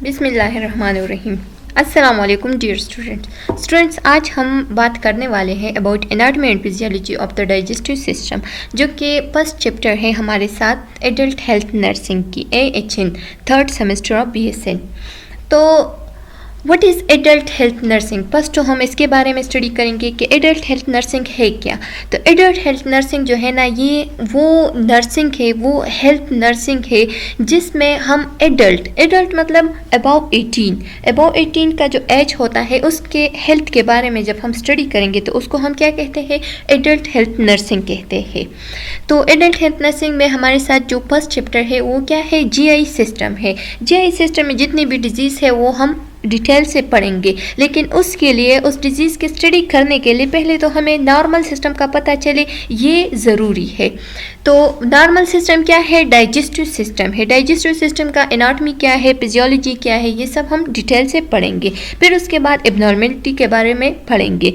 बिस्मिल्लाहिर्रहमानिर्रहीम। अस्सलाम वालेकुम डियर स्टूडेंट्स, आज हम बात करने वाले हैं about anatomy and physiology of the digestive system, जो कि फर्स्ट चैप्टर है हमारे साथ एडल्ट हेल्थ नर्सिंग की AHN third semester of BSN। तो what is adult health nursing? First तो हम इसके बारे में स्टडी करेंगे कि एडल्ट हेल्थ नर्सिंग है क्या। तो एडल्ट हेल्थ नर्सिंग जो है ना, ये वो नर्सिंग है, वो हेल्थ नर्सिंग है जिसमें हम एडल्ट मतलब अबव 18 का जो एज होता है उसके हेल्थ के बारे में जब हम स्टडी करेंगे तो उसको हम क्या कहते हैं? एडल्ट हेल्थ नर्सिंग कहते हैं। तो एडल्ट हेल्थ नर्सिंग में हमारे साथ जो फर्स्ट चैप्टर है वो क्या है? GI सिस्टम है। GI सिस्टम में जितनी भी डिजीज़ है वो हम डिटेल से पढ़ेंगे, लेकिन उसके लिए उस डिजीज़ की स्टडी करने के लिए पहले तो हमें नॉर्मल सिस्टम का पता चले, ये ज़रूरी है। तो नॉर्मल सिस्टम क्या है? डाइजेस्टिव सिस्टम है। डाइजेस्टिव सिस्टम का एनाटॉमी क्या है, फिजियोलॉजी क्या है, ये सब हम डिटेल से पढ़ेंगे। फिर उसके बाद एबनॉर्मेलिटी के बारे में पढ़ेंगे।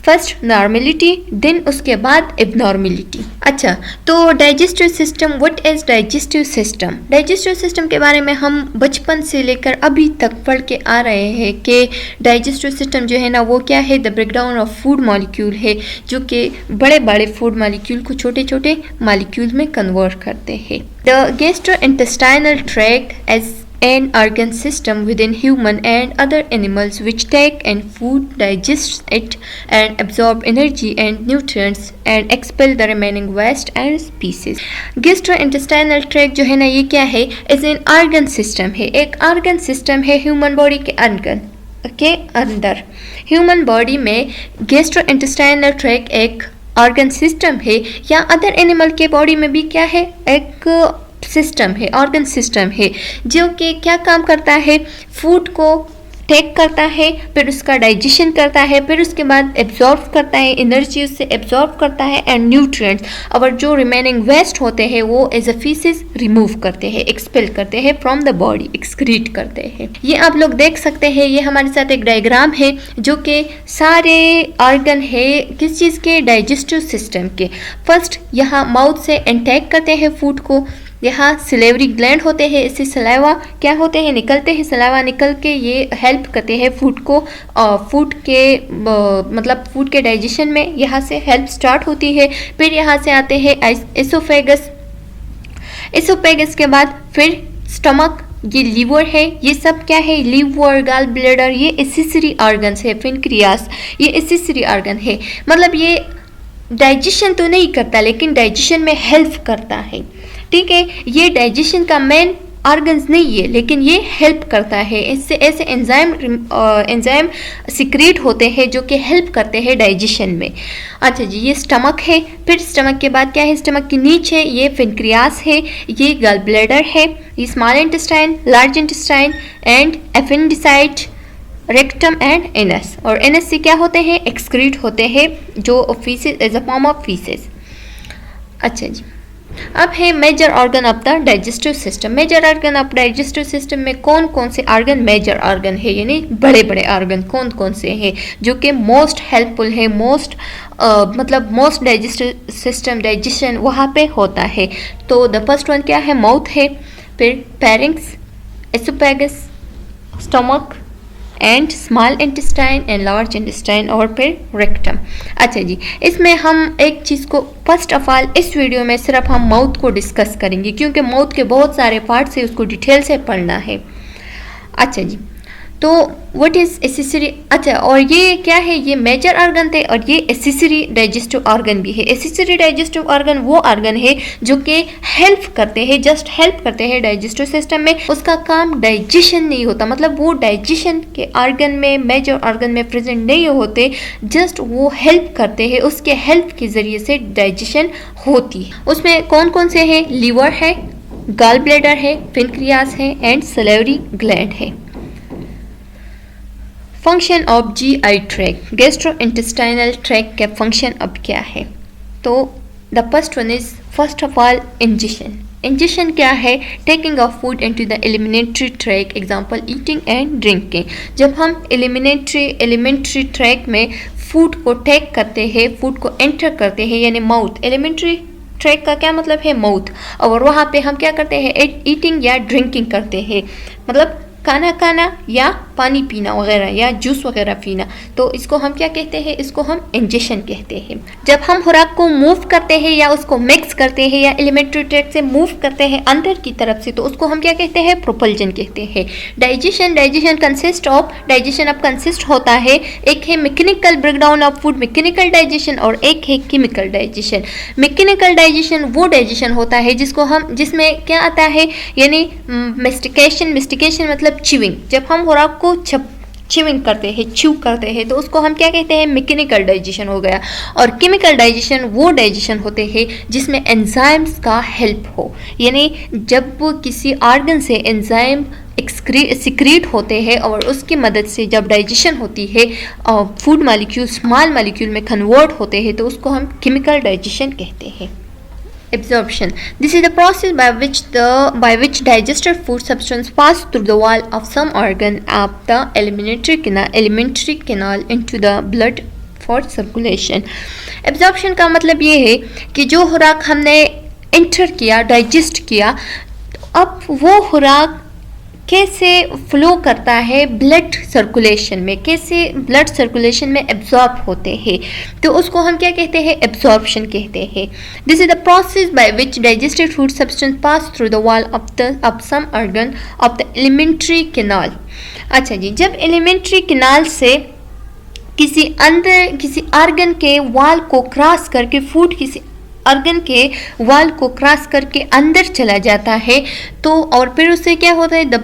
फर्स्ट नॉर्मेलिटी, देन उसके बाद एबनॉर्मेलिटी। अच्छा, तो digestive system, what is digestive system? Digestive system के बारे में हम बचपन से लेकर अभी तक पढ़ के आ रहे हैं कि डाइजेस्टिव सिस्टम जो है ना वो क्या है? The breakdown of food molecule है, जो कि बड़े बड़े फूड मॉलिक्यूल को छोटे छोटे मॉलिक्यूल में कन्वर्ट करते हैं। The gastrointestinal tract as an organ system within human and other animals which take in food, digest it and absorb energy and nutrients and expel the remaining waste and species. Gastrointestinal tract जो है ना ये क्या है? is an organ system है, एक organ system है human body के अंदर। ह्यूमन बॉडी में गैस्ट्रोइंटेस्टाइनल ट्रैक्ट एक ऑर्गन सिस्टम है, या अदर एनिमल के बॉडी में भी क्या है? एक सिस्टम है, ऑर्गन सिस्टम है, जो कि क्या काम करता है? फूड को टेक करता है, फिर उसका डाइजेशन करता है, फिर उसके बाद एब्जॉर्ब करता है, एनर्जी उससे एब्जॉर्ब करता है एंड न्यूट्रिएंट्स, और जो रिमेनिंग वेस्ट होते हैं वो एज अ फीसेस रिमूव करते हैं, एक्सपेल करते हैं फ्रॉम द बॉडी, एक्सक्रीट करते हैं। ये आप लोग देख सकते हैं, ये हमारे साथ एक डायग्राम है जो कि सारे ऑर्गन है किस चीज़ के? डाइजेस्टिव सिस्टम के। फर्स्ट यहाँ माउथ से इंटेक करते हैं फूड को, यहाँ सिलेवरी ग्लैंड होते हैं, इससे सलाइवा क्या होते हैं? निकलते हैं, सलाइवा निकल के ये हेल्प करते हैं फूड को, फूड के मतलब फूड के डाइजेशन में यहाँ से हेल्प स्टार्ट होती है। फिर यहाँ से आते हैं एसोफेगस, एसोफेगस के बाद फिर स्टमक, ये लीवर है, ये सब क्या है? लीवर, गॉल ब्लैडर, ये एसेसरी ऑर्गन्स है। पेनक्रियास, ये एसेसरी ऑर्गन है, मतलब ये डाइजेशन तो नहीं करता लेकिन डाइजेशन में हेल्प करता है, ठीक है। ये डाइजेशन का मेन ऑर्गन्स नहीं है लेकिन ये हेल्प करता है, इससे ऐसे एंजाइम सिक्रेट होते हैं जो कि हेल्प करते हैं डाइजेशन में। अच्छा जी, ये स्टमक है। फिर स्टमक के बाद क्या है? स्टमक के नीचे ये पेनक्रियास है, ये गॉल ब्लैडर है, ये small intestine, large intestine and appendicitis, rectum and anus. और एनस से क्या होते हैं? एक्सक्रीट होते हैं, जो faeces as a form of faeces. अच्छा जी, अब है major organ of the digestive system. Major organ of digestive system में कौन कौन से ऑर्गन मेजर ऑर्गन है, यानी बड़े बड़े ऑर्गन कौन कौन से हैं जो कि मोस्ट हेल्पफुल है, मोस्ट डाइजेस्टिव सिस्टम डाइजेशन वहाँ पे होता है। तो द फर्स्ट वन क्या है? माउथ है, फिर pharynx, oesophagus, stomach and small intestine and large intestine, और फिर रेक्टम। अच्छा जी, इसमें हम एक चीज़ को फर्स्ट ऑफ ऑल इस वीडियो में सिर्फ हम माउथ को डिस्कस करेंगे क्योंकि माउथ के बहुत सारे पार्ट्स है, उसको डिटेल से पढ़ना है। अच्छा जी, तो व्हाट इज़ एसेसरी? अच्छा, और ये क्या है? ये मेजर ऑर्गन थे और ये एसेसरी डाइजेस्टिव ऑर्गन भी है। एसेसरी डाइजेस्टिव ऑर्गन वो ऑर्गन है जो कि हेल्प करते हैं, जस्ट हेल्प करते हैं डाइजेस्टिव सिस्टम में, उसका काम डाइजेशन नहीं होता, मतलब वो डाइजेशन के ऑर्गन में, मेजर ऑर्गन में प्रेजेंट नहीं होते, जस्ट वो हेल्प करते हैं, उसके हेल्प के ज़रिए से डाइजेशन होती है। उसमें कौन कौन से हैं? लीवर है, गॉल ब्लैडर है, पेनक्रियास है एंड सलेवरी ग्लैंड है। Function of GI tract, gastrointestinal tract का फंक्शन अब क्या है? तो the first one is first of all ingestion. Ingestion क्या है? Taking of food into the एलिमिनेटरी tract, example eating and drinking. जब हम एलिमेंट्री ट्रैक्ट में फूड को टेक करते हैं, फूड को एंटर करते हैं, यानी माउथ, एलिमेंट्री ट्रैक का क्या मतलब है? माउथ। और वहाँ पे हम क्या करते हैं? ईटिंग या ड्रिंकिंग करते हैं, मतलब खाना खाना या पानी पीना वगैरह या जूस वगैरह पीना, तो इसको हम क्या कहते हैं, इसको हम इंजेक्शन कहते हैं। जब हम खुराक को मूव करते हैं या उसको मिक्स करते हैं या एलिमेंट्री ट्रैक्ट से मूव करते हैं अंदर की तरफ से, तो उसको हम क्या कहते हैं, प्रोपल्जन कहते हैं। डाइजेशन कंसिस्ट होता है, एक है mechanical breakdown of food, mechanical digestion, और एक है केमिकल डाइजेशन। मैकेनिकल डाइजेशन वो डाइजेशन होता है जिसमें क्या आता है, यानी मेस्टिकेशन मतलब च्यूइंग। जब हम खुराक को च्यूइंग करते हैं, च्यू करते हैं, तो उसको हम क्या कहते हैं, मैकेनिकल डाइजेशन हो गया। और केमिकल डाइजेशन वो डाइजेशन होते हैं जिसमें एंजाइम्स का हेल्प हो, यानी जब किसी ऑर्गन से एंजाइम सिक्रीट होते हैं और उसकी मदद से जब डाइजेशन होती है, फूड मॉलिक्यूल स्मॉल मॉलिक्यूल में कन्वर्ट होते हैं, तो उसको हम केमिकल डाइजेशन कहते हैं। Absorption. This is the process by which digested food substance pass through the wall of some organ of the alimentary canal into the blood for circulation. Absorption का मतलब ये है कि जो खुराक हमने इंटर किया, डाइजेस्ट किया, अब वो खुराक कैसे फ्लो करता है ब्लड सर्कुलेशन में, कैसे ब्लड सर्कुलेशन में एब्जॉर्ब होते हैं, तो उसको हम क्या कहते हैं, एब्जॉर्प्शन कहते हैं। This is the process by which digested food substance pass through the wall of some organ of the alimentary canal. अच्छा जी, जब एलिमेंट्री कैनाल से किसी ऑर्गन के वॉल को क्रॉस करके फूड किसी ऑर्गन के वॉल को क्रॉस करके अंदर चला जाता है, तो और फिर उससे क्या होता है, द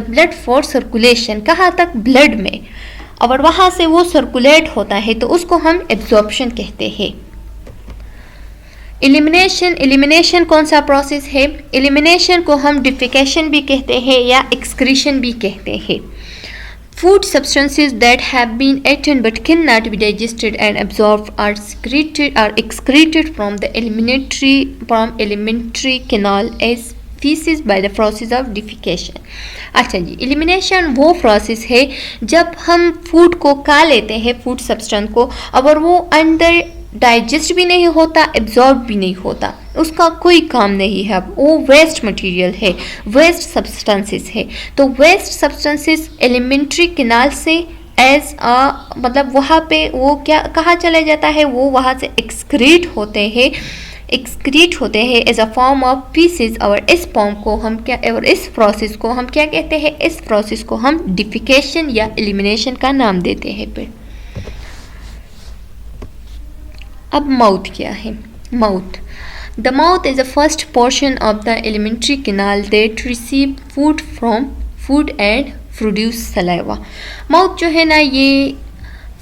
ब्लड फॉर सर्कुलेशन, कहाँ तक, ब्लड में, और वहाँ से वो सर्कुलेट होता है, तो उसको हम एब्जॉर्प्शन कहते हैं। एलिमिनेशन कौन सा प्रोसेस है, एलिमिनेशन को हम डिफिकेशन भी कहते हैं या एक्सक्रीशन भी कहते हैं। Food substances that have been eaten but cannot be digested and absorbed are excreted from the alimentary canal as feces by the process of defecation. अच्छा जी, एलिमिनेशन वो प्रोसेस है जब हम फूड को खा लेते हैं, फूड सब्सटेंस को, और वो अंदर डाइजेस्ट भी नहीं होता, एब्जॉर्ब भी नहीं होता, उसका कोई काम नहीं है, वो वेस्ट मटेरियल है, वेस्ट सब्सटेंसेस है। तो वेस्ट सब्सटेंसेस एलिमेंट्री कैनाल से मतलब वहाँ पे वो क्या कहाँ चला जाता है, वो वहाँ से एक्सक्रीट होते हैं as a form of pieces, और इस फॉर्म को हम क्या, और इस प्रोसेस को हम क्या कहते हैं, इस प्रोसेस को हम डिफिकेशन या एलिमिनेशन का नाम देते हैं। फिर अब माउथ क्या है, mouth. The mouth is the first portion of the alimentary canal that receive food and produce saliva. Mouth जो है ना, ये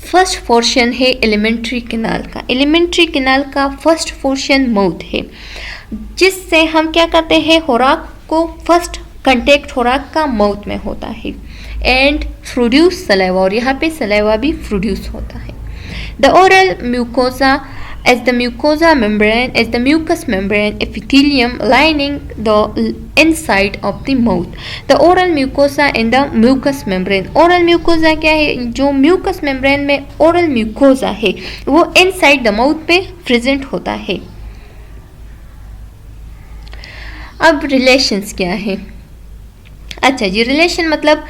फर्स्ट पोर्शन है एलिमेंट्री कैनाल का। एलिमेंट्री कैनाल का फर्स्ट पोर्शन माउथ है, जिससे हम क्या करते हैं, खुराक को फर्स्ट कंटेक्ट खुराक का माउथ में होता है, एंड प्रोड्यूस सलाइवा, और यहाँ पे सलाइवा भी प्रोड्यूस होता है। The oral mucosa as the mucous membrane epithelium lining the inside of the mouth. The oral mucosa and the mucous membrane. Oral mucosa क्या है, जो mucous membrane में oral mucosa है वो inside the mouth पे present होता है। अब रिलेशंस क्या है, अच्छा जी, रिलेशन मतलब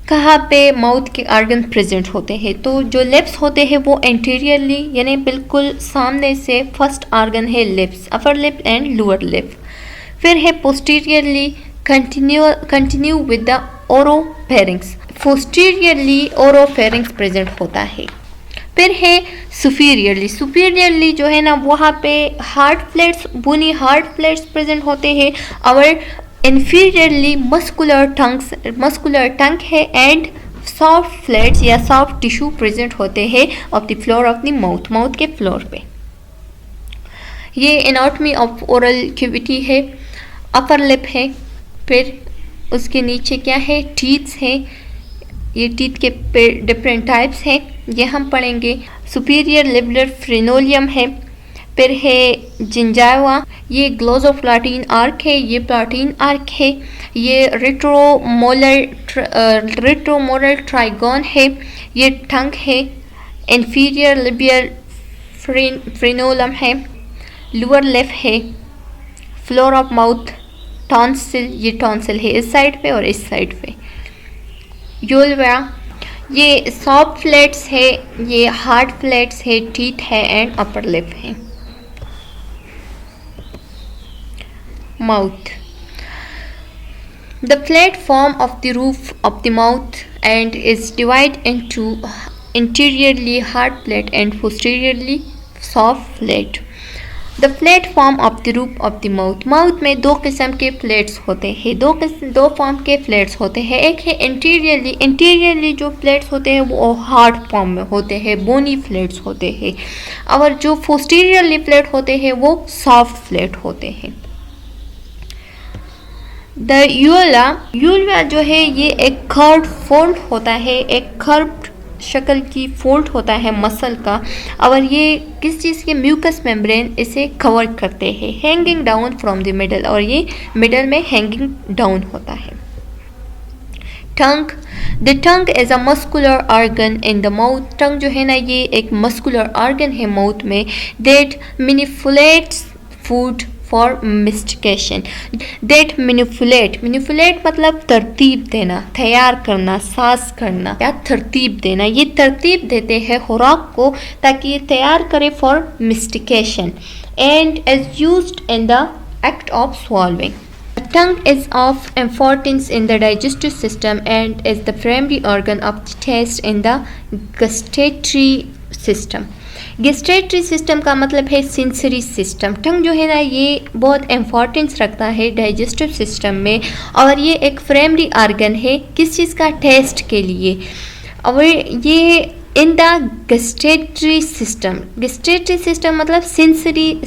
कहाँ पे माउथ के ऑर्गन प्रेजेंट होते हैं, तो जो लिप्स होते हैं वो एंटीरियरली, यानी बिल्कुल सामने से फर्स्ट ऑर्गन है lips, upper lip and lower lip. फिर है posteriorly continue with the oropharynx, posteriorly oropharynx present होता है। फिर है सुपीरियरली जो है ना, वहाँ पे हार्ड प्लेट्स, बोनी हार्ड प्लेट्स प्रेजेंट होते हैं, और inferiorly muscular tongue है, एंड सॉफ्ट फ्लैट्स या सॉफ्ट टिश्यू प्रेजेंट होते हैं of the floor of the mouth के फ्लोर पे। ये एनाटॉमी ऑफ ओरल कैविटी है, अपर लिप है, फिर उसके नीचे क्या है, टीथ्स है, ये टीथ के डिफरेंट टाइप्स हैं, ये हम पढ़ेंगे। सुपीरियर लिबुलर फ्रेनोलियम है, फिर है जिंजावा, ये ग्लोसोप्लाटीन आर्क है, ये प्लाटीन आर्क है, ये रेट्रोमोलर ट्राइगोन है, ये टंग है, इंफीरियर लिबियल फ्रेनोलम है, लोअर लिप है, फ्लोर ऑफ माउथ, टॉन्सिल, ये टॉन्सिल है इस साइड पे और इस साइड पे। यूलवा, ये सॉफ्ट फ्लैट्स है, ये हार्ड फ्लैट्स है, टीथ है एंड अपर लिप है। Mouth, the flat form of the roof of the mouth and is divide into interiorly hard flat and posteriorly soft flat. The flat form of the roof of the mouth, mouth में दो किस्म के flats होते हैं, दो form के flats होते हैं। एक है इंटीरियरली जो फ्लैट्स होते हैं वो हार्ड फॉर्म में होते हैं, बोनी फ्लैट्स होते हैं, और जो पोस्टीरियरली फ्लैट होते हैं वो सॉफ्ट फ्लैट होते हैं। द यूला जो है ये एक कर्व फोल्ड होता है, एक कर्व शक्ल की फोल्ड होता है मसल का, और ये किस चीज़ के म्यूकस मेम्ब्रेन इसे कवर करते हैं, hanging down from the middle, और ये मिडल में हैंगिंग डाउन होता है। Tongue, the tongue is a muscular organ in the mouth, tongue जो है ना ये एक मस्कुलर ऑर्गन है माउथ में, that manipulates food for mastication. That manipulate मतलब तरतीब देना, तैयार करना, सास करना या तरतीब देना, ये तरतीब देते हैं खुराक को ताकि ये तैयार करे for mastication, and is used in the act of swallowing. Tongue is of importance in the digestive system and is the primary organ of the taste in the gustatory system. Gustatory system का मतलब है sensory system. टंग जो है ना ये बहुत importance रखता है डाइजेस्टिव सिस्टम में, और ये एक प्राइमरी ऑर्गन है किस चीज़ का, टेस्ट के लिए, और ये इन द गेस्ट्रेटरी सिस्टम मतलब सेंसरी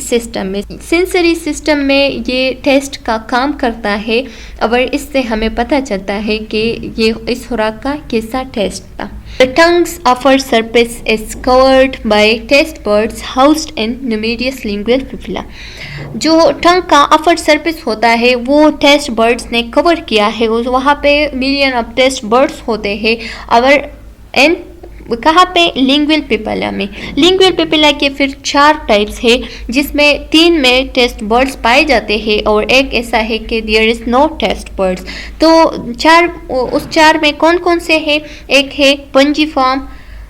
सिस्टम में ये टेस्ट का काम करता है, और इससे हमें पता चलता है कि ये इस खुराक का कैसा टेस्ट था। The tongue's upper surface is covered by taste buds housed in numerous lingual papilla. जो टंग का अपर सरफेस होता है वो टेस्ट बर्ड्स ने कवर किया है, वहाँ पे मिलियन ऑफ टेस्ट बर्ड्स होते हैं, और इन कहाँ पे, लिंगुअल पेपिला में। लिंगुअल पेपिला के फिर 4 टाइप्स है, जिसमें 3 में टेस्ट बर्ड्स पाए जाते हैं और एक ऐसा है कि there is no taste buds. तो उस 4 में कौन कौन से हैं, एक है पंजीफॉर्म,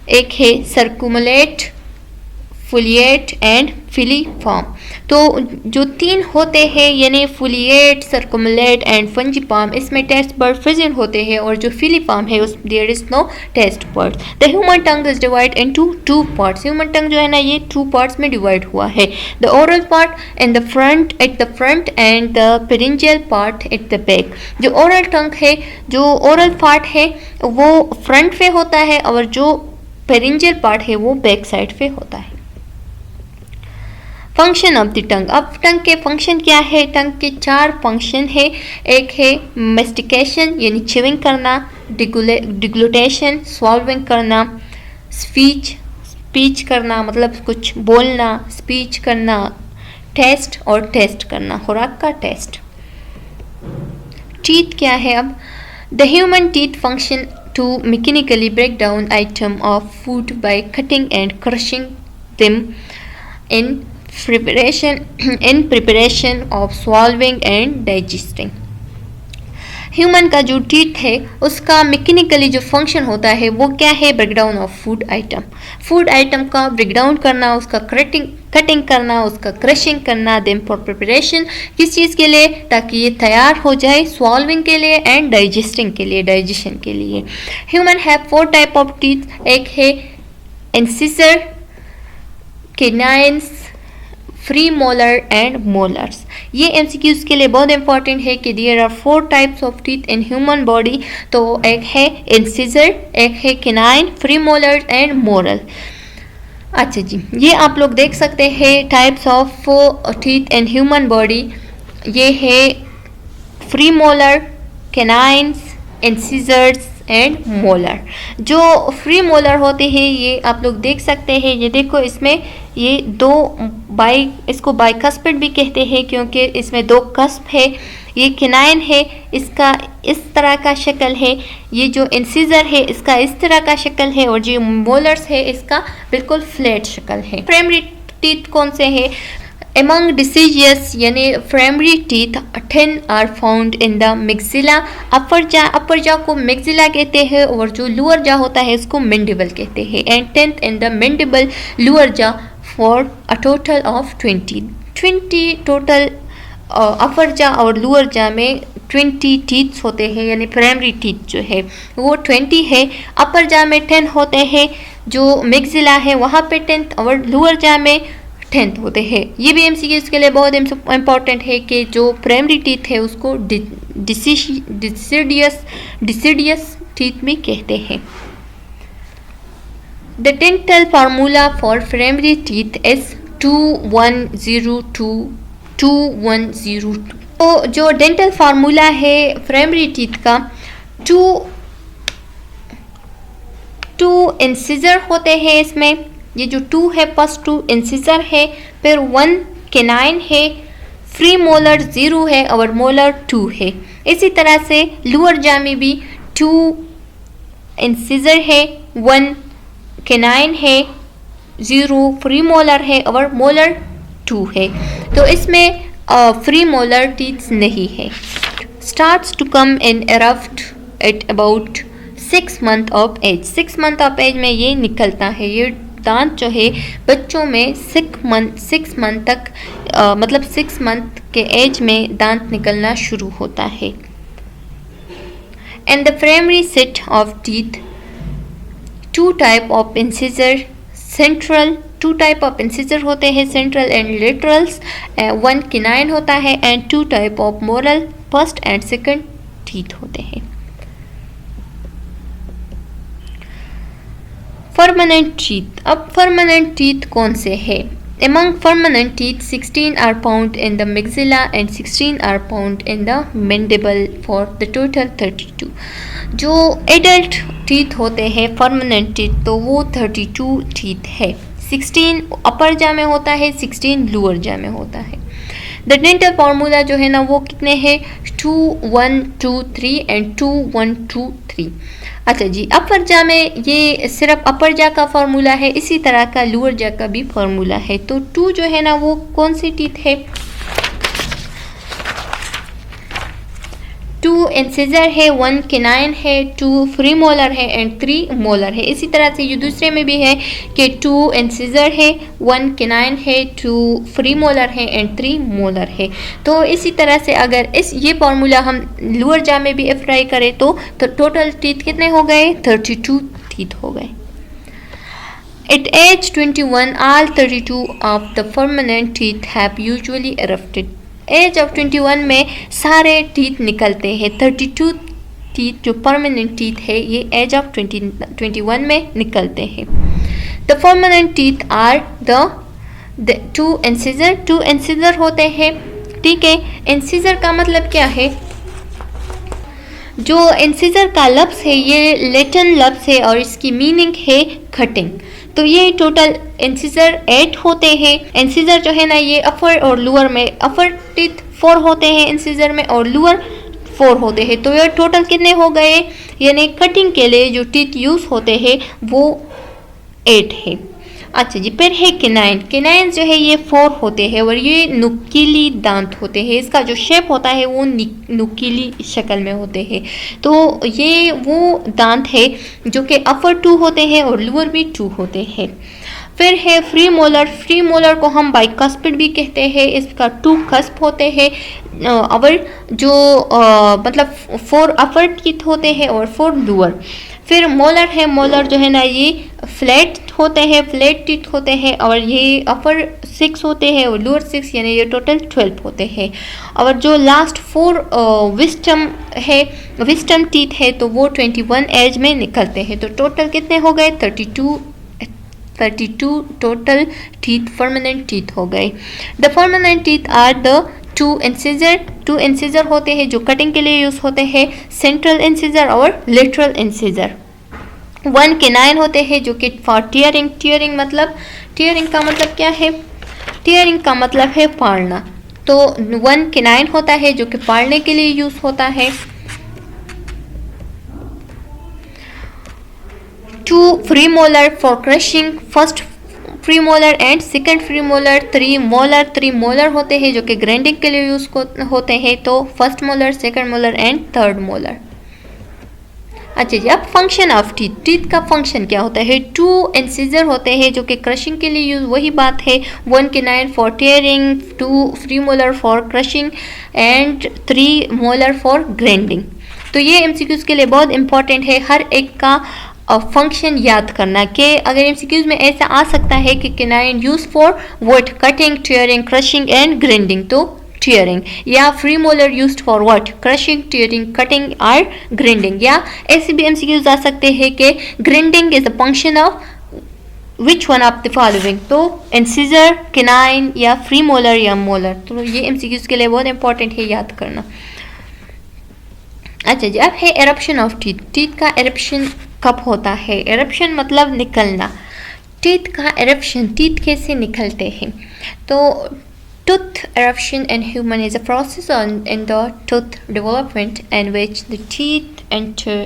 एक है सर्कुमुलेट, फुलिएट एंड फिलीफॉर्म। तो जो 3 होते हैं यानी फुलिएट, सर्कुमुलेट एंड फंजीफॉर्म, इसमें टेस्ट बर्ड प्रेजेंट होते हैं, और जो फिलीफॉर्म है उस there is no taste bud. The human tongue is divide into 2 parts. Human tongue जो है ना ये 2 पार्ट्स में डिवाइड हुआ है, the oral part in the front end the पेरिंजियल part at the back. जो ओरल टंग है, जो ओरल पार्ट है वो फ्रंट पे होता है, और जो पेरिंजियल पार्ट है वो बैक साइड पे होता है। फंक्शन ऑफ द टंग, अब टंग के फंक्शन क्या है, टंग के 4 फंक्शन है। एक है मेस्टिकेशन यानी च्यूइंग करना, डिग्लुटेशन स्वॉल्विंग करना, स्पीच करना मतलब कुछ बोलना, स्पीच करना, टेस्ट और टेस्ट करना, खुराक का टेस्ट। टीथ क्या है, अब the human teeth function to mechanically break down item of food by cutting and crushing them in preparation of swallowing and digesting। Human का जो टीथ है उसका मैकेनिकली जो फंक्शन होता है वो क्या है, ब्रेकडाउन ऑफ फूड आइटम का ब्रेकडाउन करना, उसका कटिंग करना, उसका क्रशिंग करना, देन फॉर प्रिपरेशन किस चीज़ के लिए, ताकि ये तैयार हो जाए स्वॉल्विंग के लिए एंड डाइजेस्टिंग के लिए, डाइजेशन के लिए। Human have 4 type of teeth, एक है incisor, canines, premolar and molars. ये एमसीक्यूज के लिए बहुत इंपॉर्टेंट है कि there are 4 types of teeth in human body. तो एक है इंसिजर, एक है canine, premolar and moral. अच्छा जी, ये आप लोग देख सकते हैं types of teeth in human body. ये है premolar, canines, incisors and molar. जो फ्री मोलर होते हैं ये आप लोग देख सकते हैं, ये देखो इसमें ये 2 इसको बाइकस्पिड भी कहते हैं क्योंकि इसमें 2 कस्प है। ये केनाइन है, इसका इस तरह का शक्ल है, ये जो इंसिजर है इसका इस तरह का शक्ल है, और जो मोलर्स है इसका बिल्कुल फ्लैट शक्ल है। प्राइमरी टीथ कौन से है, Among deciduous यानी primary teeth 10 are found in the maxilla. Upper jaw को मिक्सिला कहते हैं और जो लोअर जा होता है इसको मैंडिबल कहते हैं। And 10th in the mandible lower jaw for a total of 20 total upper jaw और लोअर जा में 20 टीथ्स होते हैं, यानी प्राइमरी टीथ जो है वो 20 है। अपर जा में 10 होते हैं, जो मिक्सिला है वहाँ पे 10 और लोअर जा में 10 होते हैं। ये भी एमसीक्यूज़ के लिए बहुत इम्पॉर्टेंट है कि जो प्राइमरी टीथ है उसको डिसिडियस टीथ भी कहते हैं। The dental formula for primary teeth is 2102 2102। तो जो डेंटल फार्मूला है प्राइमरी टीथ का, टू इंसिजर होते हैं इसमें। ये जो 2 है फर्स्ट 2 इंसिजर है, फिर 1 केनाइन है, फ्री मोलर 0 है और मोलर 2 है। इसी तरह से लोअर जा में भी 2 इंसिजर है, 1 केनाइन है, 0 फ्री मोलर है और मोलर 2 है। तो इसमें फ्री मोलर टीथ नहीं है। Starts to come in erupt at about 6 month of age. 6 month of age में ये निकलता है। ये दांत जो है बच्चों में 6 मंथ तक मतलब 6 मंथ के एज में दांत निकलना शुरू होता है। And the primary set of teeth 2 type of incisor central, 2 type of incisor होते हैं, सेंट्रल एंड लेटरल्स। 1 केनाइन होता है and 2 type of moral, first and second teeth होते हैं। Permanent teeth. अब परमानेंट टीथ कौन से है? Among permanent teeth 16 are found in the maxilla and 16 are found in the mandible for the total 32। जो adult teeth होते हैं permanent teeth तो वो 32 टीथ है। 16 अपर जा में होता है, 16 लोअर जा में होता है। द डेंटल फार्मूला जो है ना वो कितने हैं? 2 1 2 3 एंड 2 1 2 3। अच्छा जी, अपर जा में ये सिर्फ अपर जा का फार्मूला है, इसी तरह का लोअर जा का भी फार्मूला है। तो 2 जो है ना वो कौन सी टीथ है? 2 इंसिजर है, 1 केनाइन है, 2 फ्री मोलर है एंड 3 मोलर है। इसी तरह से ये दूसरे में भी है कि 2 इंसिजर है, 1 केनाइन है, 2 फ्री मोलर है एंड 3 मोलर है। तो इसी तरह से अगर ये फार्मूला हम लोअर जा में भी अप्लाई करें तो टोटल टीथ कितने हो गए? 32 टीथ हो गए। At age 21, all 32 of the permanent teeth have usually erupted। Age of 21 में सारे टीथ निकलते हैं। 32 टीथ जो परमानेंट टीथ है ये एज ऑफ 21 में निकलते हैं। The permanent teeth are the 2 incisor. 2 incisor होते हैं, ठीक है। इंसिजर का मतलब क्या है? जो इंसिजर का लफ्ज़ है ये लैटिन लफ्ज़ है और इसकी मीनिंग है कटिंग। तो ये टोटल इंसिजर 8 होते हैं। इंसिजर जो है ना ये अपर और लोअर में, अपर टीथ 4 होते हैं इंसिजर में और लोअर 4 होते हैं। तो ये टोटल कितने हो गए? यानी कटिंग के लिए जो टीथ यूज़ होते हैं वो 8 है। अच्छा जी, फिर है केनाइन। केनाइन जो है ये 4 होते हैं और ये नुकीली दांत होते हैं। इसका जो शेप होता है वो नुकीली शक्ल में होते हैं। तो ये वो दांत है जो कि अपर 2 होते हैं और लोअर भी 2 होते हैं। फिर है फ्री मोलर। फ्री मोलर को हम बाइकस्पिड भी कहते हैं। इसका 2 कस्प होते हैं और जो मतलब 4 अपर टीथ होते हैं और 4 लोअर। फिर मोलर है। मोलर जो है ना ये फ्लैट होते हैं, फ्लैट टीथ होते हैं और ये अपर 6 होते हैं और लोअर 6 यानी ये टोटल 12 होते हैं। और जो लास्ट 4 विस्टम है, विस्टम टीथ है तो वो 21 एज में निकलते हैं। तो टोटल कितने हो गए? 32 टोटल टीथ परमानेंट टीथ हो गए। The permanent teeth are the 2 incisor. 2 incisor होते हैं जो कटिंग के लिए यूज़ होते हैं, सेंट्रल इंसिजर और लेटरल इंसिजर। 1 केनाइन होते हैं जो कि फॉर टीयरिंग। टीयरिंग का मतलब क्या है? टीयरिंग का मतलब है फाड़ना। तो 1 केनाइन होता है जो कि फाड़ने के लिए यूज़ होता है। 2 free molar for crushing. Pre molar and second pre molar, 3 molar होते हैं जो कि ग्राइंडिंग के लिए यूज होते हैं, तो first molar, second molar and third molar. अच्छा जी, अब फंक्शन ऑफ टीथ, टीथ का फंक्शन क्या होता है? 2 इंसिजर होते हैं जो कि क्रशिंग के लिए यूज, वही बात है, 1 canine for tearing, 2 pre molar for crushing and 3 molar for grinding. तो ये एमसीक्यूज के लिए बहुत इंपॉर्टेंट है हर एक का फंक्शन याद करना, कि अगर एमसीक्यूज में ऐसा आ सकता है कि canine use for what? Cutting, tearing, crushing and grinding, तो टीयरिंग, या free molar used for what? Crushing, tearing, cutting और ग्राइंडिंग। या ऐसे भी एमसीक्यूज आ सकते हैं कि grinding is a function of which one of the following, तो इंसिजर, कैनाइन या फ्री मोलर या मोलर। तो ये एमसीक्यूज के लिए बहुत इंपॉर्टेंट है याद करना। अच्छा जी, अब है एरप्शन ऑफ टीथ, टीथ का एरप्शन कब होता है? एरप्शन मतलब निकलना। टीथ का एरप्शन, टीथ कैसे निकलते हैं? तो tooth eruption in human is a process in the tooth development in which the teeth enter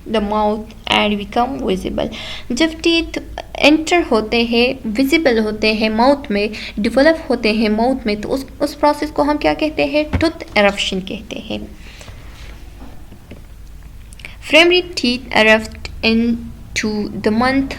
the mouth and become visible। जब टीथ एंटर होते हैं, विजिबल होते हैं माउथ में, डेवलप होते हैं माउथ में, तो उस प्रोसेस को हम क्या कहते हैं? टूथ एरप्शन कहते हैं। Primary teeth erupt into the month,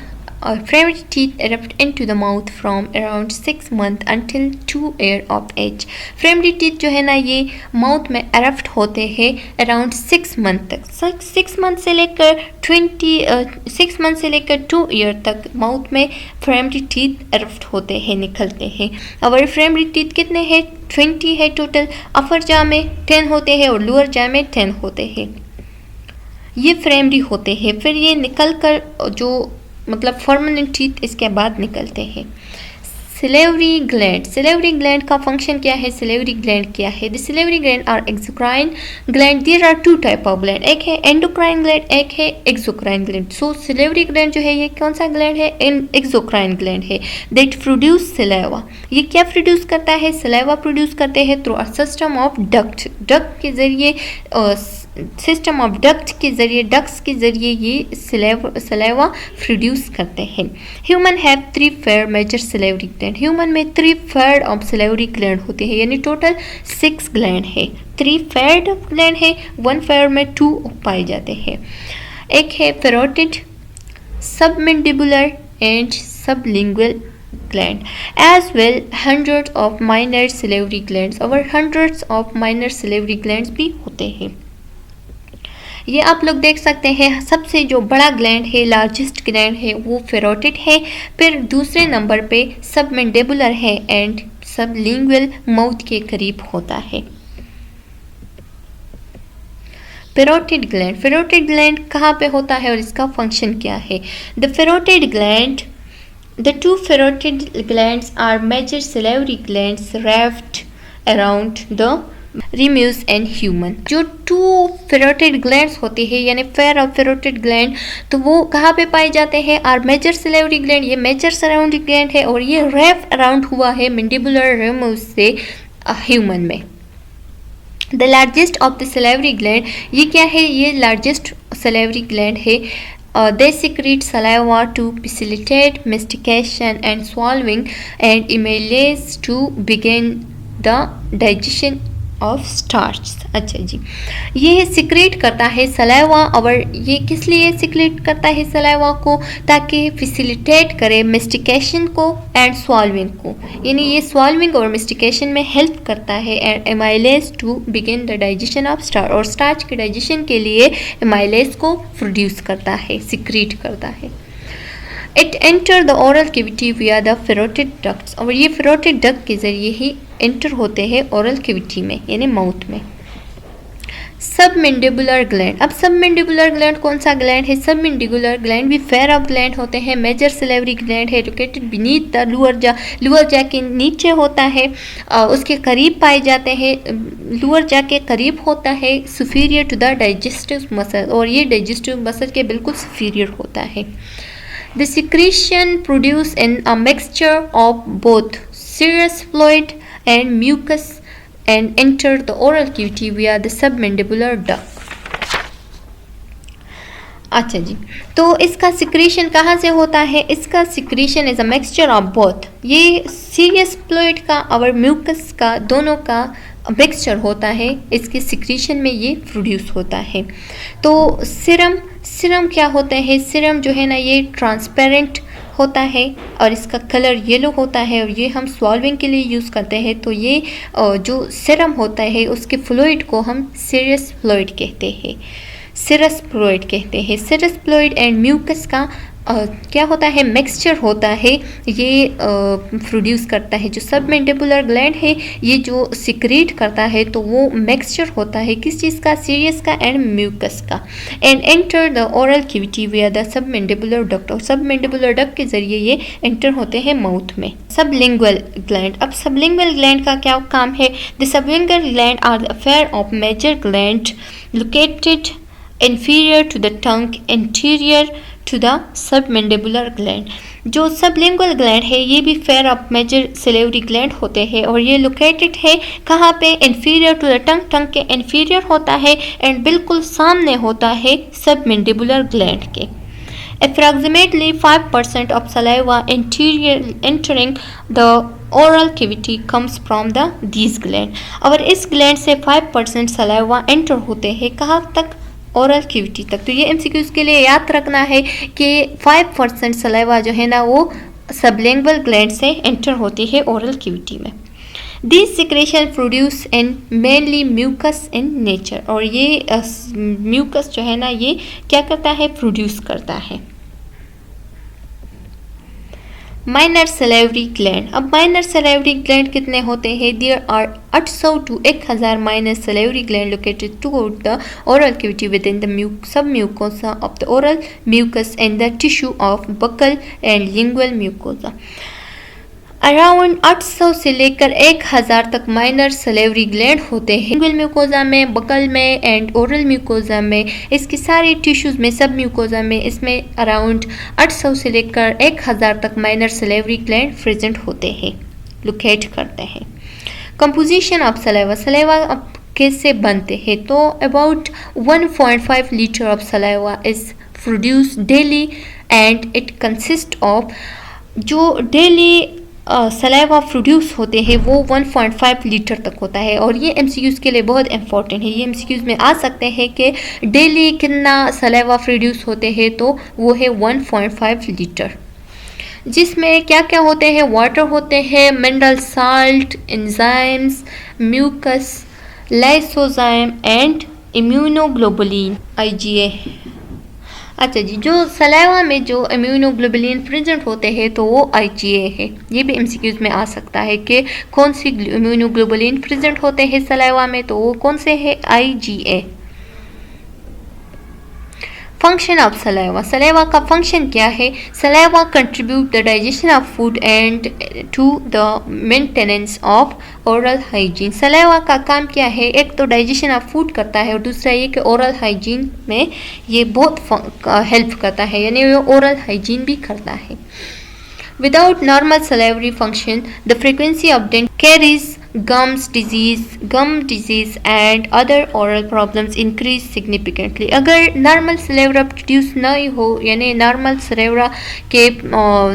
or primary teeth erupt into the mouth from around 6 months until 2 years of age। primary teeth जो है ना, ये माउथ में erupt होते हैं अराउंड 6 मंथ तक, 6 मंथ से लेकर 6 मंथ से लेकर 2 ईयर तक माउथ में primary teeth erupt होते हैं, निकलते हैं। और primary teeth कितने हैं? 20 है टोटल। अपर जा में 10 होते हैं और लोअर जा में 10 होते हैं, ये प्राइमरी होते हैं। फिर ये निकल कर जो मतलब परमानेंट टीथ इसके बाद निकलते हैं। सिलेवरी ग्लैंड, सिलेवरी ग्लैंड का फंक्शन क्या है? सिलेवरी ग्लैंड क्या है? The salivary gland are exocrine gland. There are 2 type of gland, एक है एंडोक्राइन ग्लैंड, एक है exocrine gland. So salivary gland जो है ये कौन सा ग्लैंड है? एक्सोक्राइन ग्लैंड है। दैट प्रोड्यूस सिलेवा, ये क्या प्रोड्यूस करता है? सिलेवा प्रोड्यूस करते हैं through a system of duct, duct के जरिए, सिस्टम ऑफ डक्ट के जरिए, डक्ट्स के जरिए ये सलेवा प्रोड्यूस करते हैं। Human have 3 pair major salivary gland, human में 3 फेयर ऑफ सिलेवरी ग्लैंड होते हैं, यानी टोटल 6 ग्लैंड है। 3 फेयर्ड ग्लैंड है, 1 फेयर में 2 पाए जाते हैं। एक है parotid, submandibular and sublingual gland, as well hundreds of minor salivary glands, और hundreds of minor salivary glands भी होते हैं। ये आप लोग देख सकते हैं, सबसे जो बड़ा ग्लैंड है, लार्जेस्ट ग्लैंड है, वो पैरोटिड है। फिर दूसरे नंबर पे सबमैंडिबुलर है एंड सबलिंगुअल माउथ के करीब होता है। पैरोटिड ग्लैंड, पैरोटिड ग्लैंड कहाँ पे होता है और इसका फंक्शन क्या है? The parotid gland, the 2 parotid glands are major salivary glands wrapped around the ramus and human। जो 2 parotid glands होते हैं यानी pair of parotid gland, तो वो कहाँ पे पाए जाते हैं? आर मेजर सिलेवरी ग्लैंड, ये मेजर सराउंडिंग ग्लैंड है और ये रैप अराउंड हुआ है मैंडिबुलर रेमस से ह्यूमन में। The largest of the salivary gland, ये क्या है? ये लार्जेस्ट सिलेवरी ग्लैंड है। They secrete saliva to facilitate mastication and swallowing and amylase to begin the digestion of starch। अच्छा जी, ये सिक्रेट करता है सलाइवा, और ये किस लिए सिक्रेट करता है सलाइवा को? ताकि फैसिलिटेट करे मेस्टिकेशन को एंड स्वॉल्विंग को, यानी ये स्वॉल्विंग और मेस्टिकेशन में हेल्प करता है। And amylase to begin the digestion of starch, और स्टार्च के डाइजेशन के लिए एमाइलेज को प्रोड्यूस करता है, सिक्रेट करता है। It enter the oral cavity via the parotid ducts, और ये पैरोटिड डक्ट के जरिए ही एंटर होते हैं ओरल कैविटी में यानी माउथ में। सबमैंडिबुलर ग्लैंड, अब सबमैंडिबुलर ग्लैंड कौन सा ग्लैंड है? सबमैंडिबुलर ग्लैंड भी फेयर ऑफ ग्लैंड होते हैं, मेजर सिलेवरी ग्लैंड है, लोकेटेड बीनीथ द लोअर जा के नीचे होता है, उसके करीब पाए जाते हैं, लोअर जा के करीब होता है, superior to the digestive muscle, और ये डाइजेस्टिव मसल के बिल्कुल सुपीरियर होता है। The secretion produced in a mixture of both serous fluid and mucus and enter the oral cavity via the submandibular duct। अच्छा जी, तो इसका सिक्रीशन कहाँ से होता है? इसका secretion is a mixture of both. ये सीरियस फ्लूइड का और म्यूकस का दोनों का मिक्सचर होता है, इसके सिक्रीशन में ये प्रोड्यूस होता है। तो सिरम क्या होता है? सिरम जो है ना ये ट्रांसपेरेंट होता है और इसका कलर येलो होता है और ये हम सॉल्विंग के लिए यूज़ करते हैं। तो ये जो सिरम होता है उसके फ्लूइड को हम सीरियस फ्लूइड कहते हैं, सिरस फ्लूइड कहते हैं। सिरस फ्लूइड एंड म्यूकस का क्या होता है? मिक्सचर होता है, ये प्रोड्यूस करता है। जो सबमेंडिबुलर ग्लैंड है ये जो सिक्रेट करता है तो वो मिक्सचर होता है किस चीज़ का? सीरियस का एंड म्यूकस का। And enter the oral cavity via the submandibular duct, और सबमेंडिबुलर डक्ट के जरिए ये एंटर होते हैं माउथ में। सबलिंगुअल ग्लैंड, अब सबलिंगुअल ग्लैंड का क्या काम है? The sublingual gland are the a pair of major gland located inferior to the tongue, anterior to the submandibular gland। जो सबलिंगुअल ग्लैंड है ये भी pair of major salivary gland होते हैं और ये लोकेटेड है कहाँ पे? inferior to the tongue, टंग के inferior होता है एंड बिल्कुल सामने होता है सबमेंडिबुलर ग्लैंड के। Approximately 5% of saliva entering the oral cavity comes from these gland। और इस ग्लैंड से 5% सलाइवा एंटर होते हैं कहाँ तक? ओरल कैविटी तक। तो ये एमसीक्यूज के लिए याद रखना है कि 5% सलाइवा जो है ना वो सबलिंगुअल ग्लैंड से एंटर होती है ओरल कैविटी में। This secretion produce in mainly mucus in nature, और ये म्यूकस जो है ना ये क्या करता है? प्रोड्यूस करता है। माइनर सलेवरी ग्लैंड, अब माइनर सलेवरी ग्लैंड कितने होते हैं? There are 800 to 1000 minor salivary gland located throughout the oral cavity within the submucosa of the oral mucus and the tissue of buccal and lingual mucosa। Around 800 से लेकर 1000 तक minor salivary gland होते हैं lingual mucosa में, buckle में and oral mucosa में। इसके सारे टिश्यूज में, सब म्यूकोजा में, इसमें अराउंड 800 से लेकर 1000 तक माइनर सलेवरी ग्लैंड प्रेजेंट होते हैं, लोकेट करते हैं। कंपोजिशन ऑफ सलाइवा, सलाइवा कैसे बनते हैं? तो about 1.5 litre of saliva is produce daily and it consist of, जो डेली सलाइवा प्रोड्यूस होते हैं वो 1.5 लीटर तक होता है। और ये एमसीक्यूज़ के लिए बहुत इंपॉर्टेंट है, ये एमसीक्यूज़ में आ सकते हैं कि डेली कितना सलाइवा प्रोड्यूस होते हैं, तो वो है 1.5 लीटर। जिसमें क्या क्या होते हैं? वाटर होते हैं, mineral salt, enzymes, mucus, lysozyme and immunoglobulin IgA। अच्छा जी, जो सलाइवा में जो इम्यूनोग्लोबुलिन प्रेजेंट होते हैं तो वो IgA है। ये भी एमसीक्यूज में आ सकता है कि कौन सी इम्यूनोग्लोबुलिन प्रेजेंट होते हैं सलाइवा में, तो वो कौन से है? IgA। Function of saliva, saliva का फंक्शन क्या है? Saliva contribute the digestion of food and to the maintenance of oral hygiene. Saliva का काम क्या है? एक तो डाइजेशन ऑफ फूड करता है और दूसरा ये कि ओरल हाइजीन में ये बहुत हेल्प करता है, यानी ये ओरल हाइजीन भी करता है। Without normal salivary function, the frequency of dental caries, gum disease and other oral problems increase significantly। अगर नॉर्मल सलेवरा प्रोड्यूस नहीं हो, यानी नॉर्मल सलेवरा के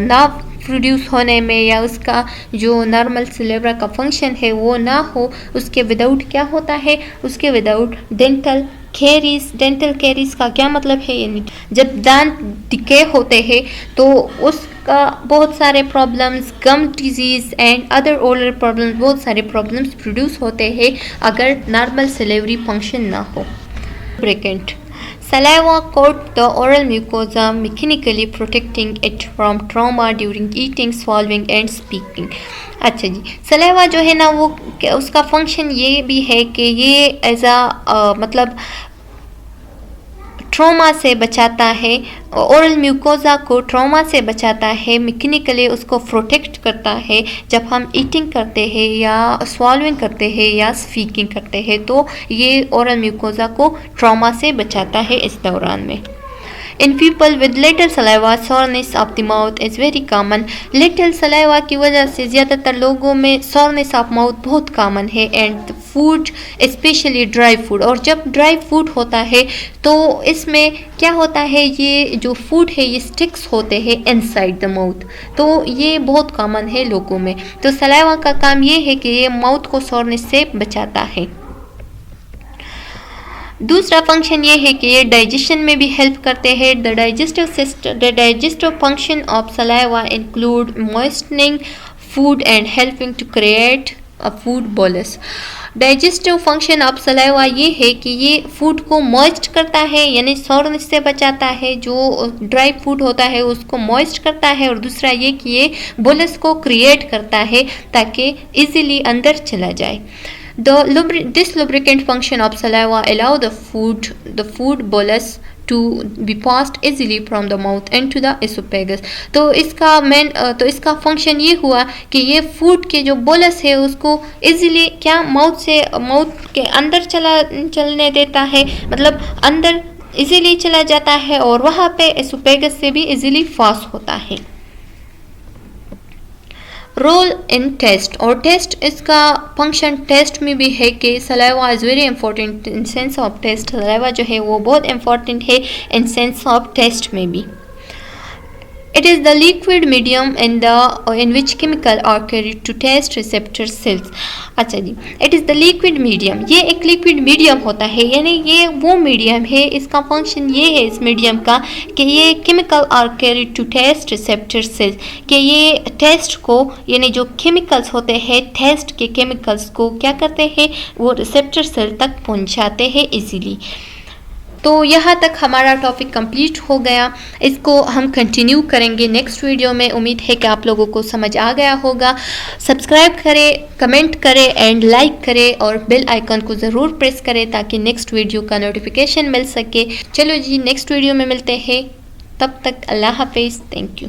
ना प्रोड्यूस होने में या उसका जो नॉर्मल सलेवरा का फंक्शन है वो ना हो, उसके विदाउट क्या होता है? उसके without dental caries. Dental caries का क्या मतलब है? यानी जब दांत डिके होते हैं तो उसका बहुत सारे problems, gum disease and other oral problems, बहुत सारे प्रॉब्लम्स प्रोड्यूस होते हैं अगर नॉर्मल सलेवरी फंक्शन ना हो। ब्रेकेंट, saliva coat the oral mucosa, mechanically protecting it from trauma during eating, swallowing and speaking। अच्छा जी, सलाइवा जो है ना वो उसका फंक्शन ये भी है कि ये एज आ मतलब ट्रॉमा से बचाता है, ओरल म्यूकोजा को ट्रॉमा से बचाता है, मैकेनिकली उसको प्रोटेक्ट करता है जब हम ईटिंग करते हैं या स्वॉलोइंग करते हैं या स्पीकिंग करते हैं, तो ये ओरल म्यूकोजा को ट्रॉमा से बचाता है इस दौरान में। In people with little saliva soreness of the mouth is very common. Little saliva की वजह से ज़्यादातर लोगों में soreness ऑफ माउथ बहुत कॉमन है। And food specially dry food, और जब ड्राई फूड होता है तो इसमें क्या होता है, ये जो फूड है ये स्टिक्स होते हैं इनसाइड द माउथ, तो ये बहुत कॉमन है लोगों में। तो सलाइवा का काम ये है कि ये माउथ को soreness से बचाता है। दूसरा फंक्शन ये है कि ये डाइजेशन में भी हेल्प करते हैं। The digestive function of saliva include moistening food and helping to create a food bolus. Digestive function of saliva ये है कि ये फूड को मॉइस्ट करता है, यानी soreness से बचाता है। जो ड्राई फूड होता है उसको मॉइस्ट करता है, और दूसरा ये कि ये बोलस को क्रिएट करता है ताकि इजीली अंदर चला जाए। This lubricant function of saliva allow the food bolus to be passed easily from the mouth into the esophagus। तो इसका फंक्शन ये हुआ कि ये फूड के जो बोलस है उसको इजीली क्या माउथ के अंदर चलने देता है, मतलब अंदर इजीली चला जाता है, और वहाँ पे एसोफेगस से भी इजीली पास होता है। रोल इन टेस्ट, और टेस्ट इसका फंक्शन टेस्ट में भी है कि saliva is very important in sense of taste. Saliva जो है वो बहुत इंपॉर्टेंट है इन सेंस ऑफ टेस्ट में भी। It is the liquid medium in which chemical are carried to taste receptor cells। अच्छा जी, it is the liquid medium, ये एक लिक्विड मीडियम होता है, यानी ये वो मीडियम है, इसका फंक्शन ये है इस मीडियम का कि ये chemical are carried to taste receptor cells, कि ये टेस्ट को, यानी जो केमिकल्स होते हैं टेस्ट के केमिकल्स को क्या करते हैं, वो रिसेप्टर सेल तक पहुंचाते हैं इजीली। तो यहाँ तक हमारा टॉपिक कंप्लीट हो गया, इसको हम कंटिन्यू करेंगे नेक्स्ट वीडियो में। उम्मीद है कि आप लोगों को समझ आ गया होगा। सब्सक्राइब करें, कमेंट करें एंड लाइक करें, और बेल आइकन को ज़रूर प्रेस करें ताकि नेक्स्ट वीडियो का नोटिफिकेशन मिल सके। चलो जी, नेक्स्ट वीडियो में मिलते हैं, तब तक अल्लाह हाफिज़, थैंक यू।